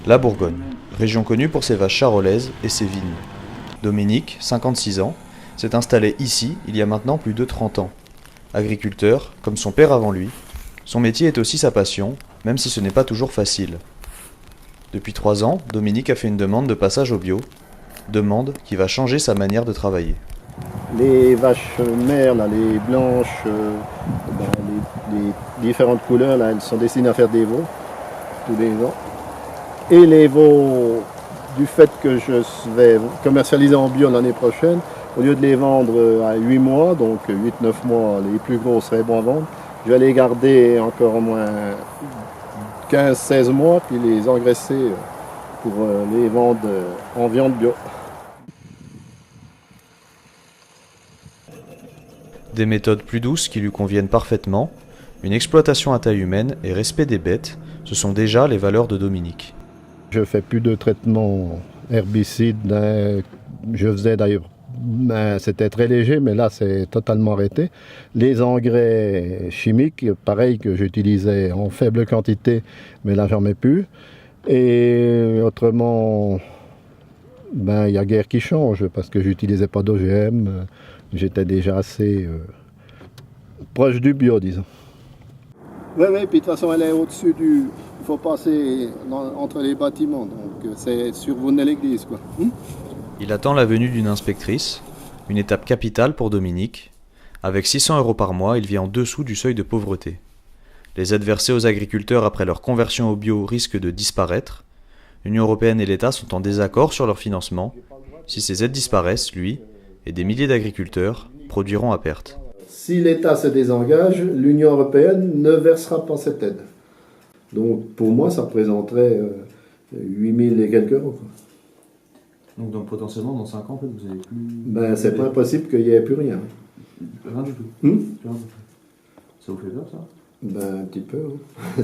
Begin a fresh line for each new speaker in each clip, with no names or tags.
La Bourgogne, région connue pour ses vaches charolaises et ses vignes. Dominique, 56 ans, s'est installé ici il y a maintenant plus de 30 ans. Agriculteur, comme son père avant lui, son métier est aussi sa passion, même si ce n'est pas toujours facile. Depuis 3 ans, Dominique a fait une demande de passage au bio, demande qui va changer sa manière de travailler.
Les vaches mères, là, les blanches, les différentes couleurs, là, elles sont destinées à faire des veaux tous les ans. Et les veaux, du fait que je vais commercialiser en bio l'année prochaine, au lieu de les vendre à 8 mois, donc 8-9 mois, les plus gros seraient bons à vendre, je vais les garder encore au moins 15-16 mois, puis les engraisser pour les vendre en viande bio.
Des méthodes plus douces qui lui conviennent parfaitement, une exploitation à taille humaine et respect des bêtes, ce sont déjà les valeurs de Dominique.
Je ne fais plus de traitement herbicide, je faisais d'ailleurs, c'était très léger, mais là c'est totalement arrêté. Les engrais chimiques, pareil que j'utilisais en faible quantité, mais là j'en mets plus. Et autrement, il y a guère qui change, parce que j'utilisais pas d'OGM, j'étais déjà assez proche du bio, disons. Oui, puis de toute façon elle est au-dessus du... Il faut passer entre les bâtiments, donc c'est sur Vaudenay-l'Église, quoi.
Il attend la venue d'une inspectrice, une étape capitale pour Dominique. Avec 600 € par mois, il vit en dessous du seuil de pauvreté. Les aides versées aux agriculteurs après leur conversion au bio risquent de disparaître. L'Union européenne et l'État sont en désaccord sur leur financement. Si ces aides disparaissent, lui et des milliers d'agriculteurs produiront à perte.
Si l'État se désengage, l'Union européenne ne versera pas cette aide. Donc pour moi, ça représenterait 8 000 et quelques euros. Quoi.
Donc potentiellement, dans 5 ans, en fait, vous n'avez plus...
c'est pas impossible qu'il n'y ait plus rien.
Rien du tout. Ça vous fait peur, ça?
Un petit peu. Hein.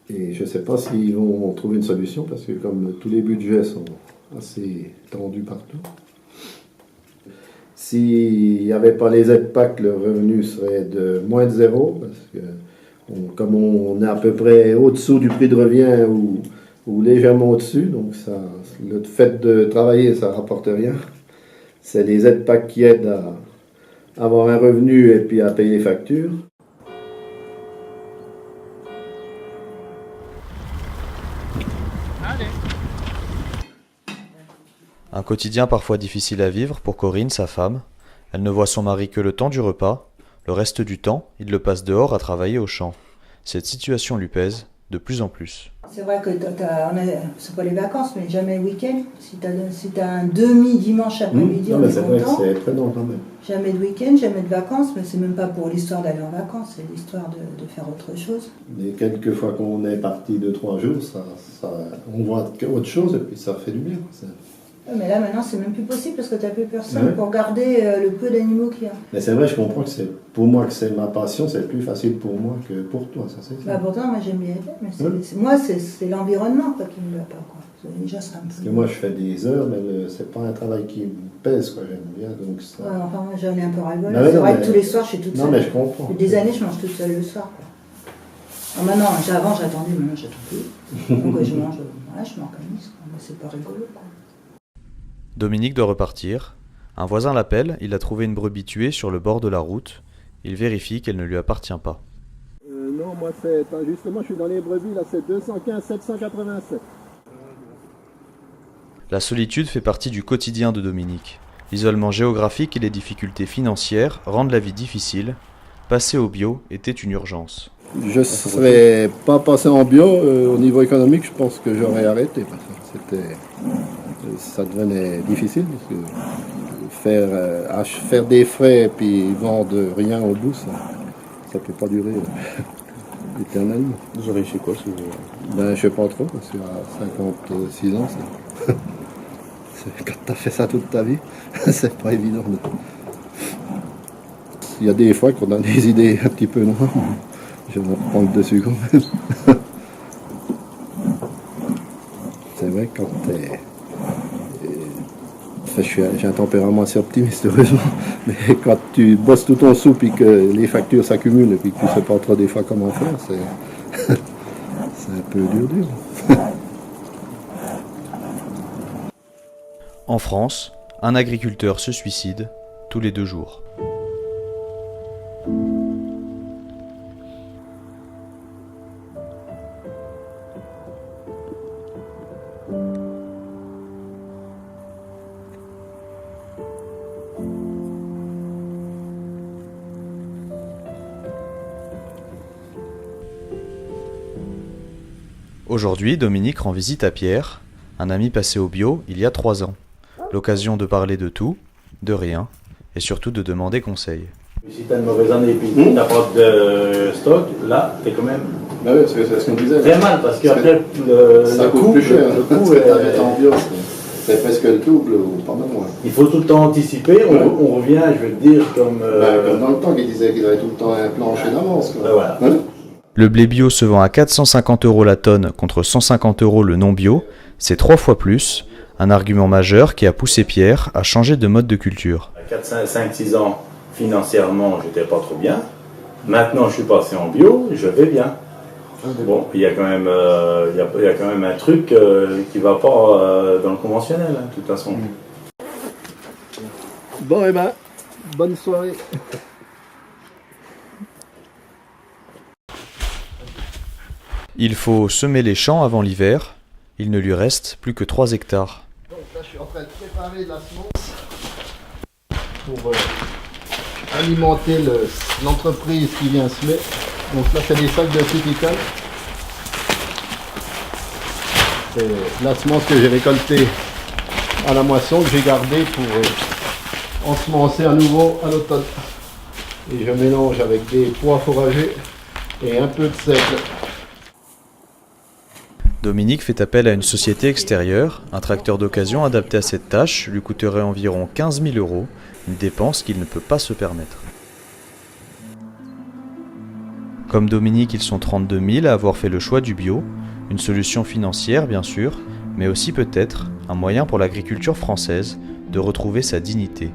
Et je ne sais pas s'ils vont trouver une solution, parce que comme tous les budgets sont assez tendus partout, s'il n'y avait pas les aides PAC, le revenu serait de moins de 0, parce que comme on est à peu près au-dessous du prix de revient ou légèrement au-dessus, donc ça, le fait de travailler, ça ne rapporte rien. C'est les aides PAC qui aident à avoir un revenu et puis à payer les factures.
Un quotidien parfois difficile à vivre pour Corinne, sa femme. Elle ne voit son mari que le temps du repas. Le reste du temps, il le passe dehors à travailler au champ. Cette situation lui pèse de plus en plus.
C'est vrai que c'est pas les vacances, mais jamais le week-end. Si t'as un demi-dimanche après-midi, on est
c'est vrai que
content.
c'est très long quand même.
Jamais de week-end, jamais de vacances, mais c'est même pas pour l'histoire d'aller en vacances, c'est l'histoire de faire autre chose.
Mais quelques fois qu'on est parti 2-3 jours, on voit autre chose et puis ça fait du bien.
Mais là maintenant c'est même plus possible parce que t'as plus personne pour garder le peu d'animaux qu'il y a.
Mais c'est vrai, je comprends que c'est pour moi que c'est ma passion, c'est plus facile pour moi que pour toi, ça c'est ça.
Pourtant moi j'aime bien aider, mais moi c'est l'environnement quoi, qui me va pas quoi. Déjà, ça me...
Parce que moi je fais des heures, mais c'est pas un travail qui me pèse quoi, j'aime bien donc ça.
Enfin moi j'en ai un peu ras-le-bol. C'est vrai que tous les soirs je suis toute seule.
Non mais je comprends.
Depuis des années je mange toute seule le soir quoi. Alors maintenant, avant j'attendais, maintenant j'attends plus. Donc je mange, voilà, je m'organise quoi, mais c'est pas rigolo quoi.
Dominique doit repartir. Un voisin l'appelle, il a trouvé une brebis tuée sur le bord de la route. Il vérifie qu'elle ne lui appartient pas.
Non, moi justement je suis dans les brebis, là c'est 215 787.
La solitude fait partie du quotidien de Dominique. L'isolement géographique et les difficultés financières rendent la vie difficile. Passer au bio était une urgence.
Je ne serais pas passé en bio, au niveau économique je pense que j'aurais arrêté parce que ça devenait difficile parce que faire des frais et puis vendre rien au bout, ça ne peut pas durer éternellement.
Vous aurez chez quoi si vous...
Je ne sais pas trop, parce qu'à 56 ans, quand tu as fait ça toute ta vie, c'est pas évident. Il y a des fois qu'on a des idées un petit peu noires, je vais reprendre dessus quand même. C'est vrai que quand t'es... j'ai un tempérament assez optimiste, heureusement, mais quand tu bosses tout ton sou et que les factures s'accumulent et puis que tu ne sais pas trop des fois comment faire, C'est un peu dur.
En France, un agriculteur se suicide tous les 2 jours. Aujourd'hui, Dominique rend visite à Pierre, un ami passé au bio il y a 3 ans. L'occasion de parler de tout, de rien, et surtout de demander conseil.
Si t'as une mauvaise année et puis t'as pas de stock, là, t'es quand même
Bah oui, c'est ce qu'on disait.
très mal parce qu'après
Ça
le
coûte
coût,
plus cher.
le coût,
Parce que t'avais en bio, c'est presque le double ou pas mal moins.
il faut tout le temps anticiper. On revient, je veux te dire, comme.
Comme dans le temps, qu'ils disaient qu'ils avaient tout le temps un plancher d'avance.
Voilà.
Hein?
Le blé bio se vend à 450 € la tonne contre 150 € le non bio, c'est 3 fois plus, un argument majeur qui a poussé Pierre à changer de mode de culture.
À 4, 5, 6 ans, financièrement, j'étais pas trop bien. Maintenant, je suis passé en bio, je vais bien. Bon, il y a quand même, il y a quand même un truc qui va pas dans le conventionnel, hein, de toute façon.
Bon, et ben, bonne soirée.
Il faut semer les champs avant l'hiver, il ne lui reste plus que 3 hectares.
Donc là, je suis en train de préparer la semence pour alimenter l'entreprise qui vient semer. Donc là, c'est des sacs de critical. C'est la semence que j'ai récoltée à la moisson, que j'ai gardée pour ensemencer à nouveau à l'automne. Et je mélange avec des pois foragés et un peu de sel.
Dominique fait appel à une société extérieure. Un tracteur d'occasion adapté à cette tâche lui coûterait environ 15 000 €, une dépense qu'il ne peut pas se permettre. Comme Dominique, ils sont 32 000 à avoir fait le choix du bio, une solution financière bien sûr, mais aussi peut-être un moyen pour l'agriculture française de retrouver sa dignité.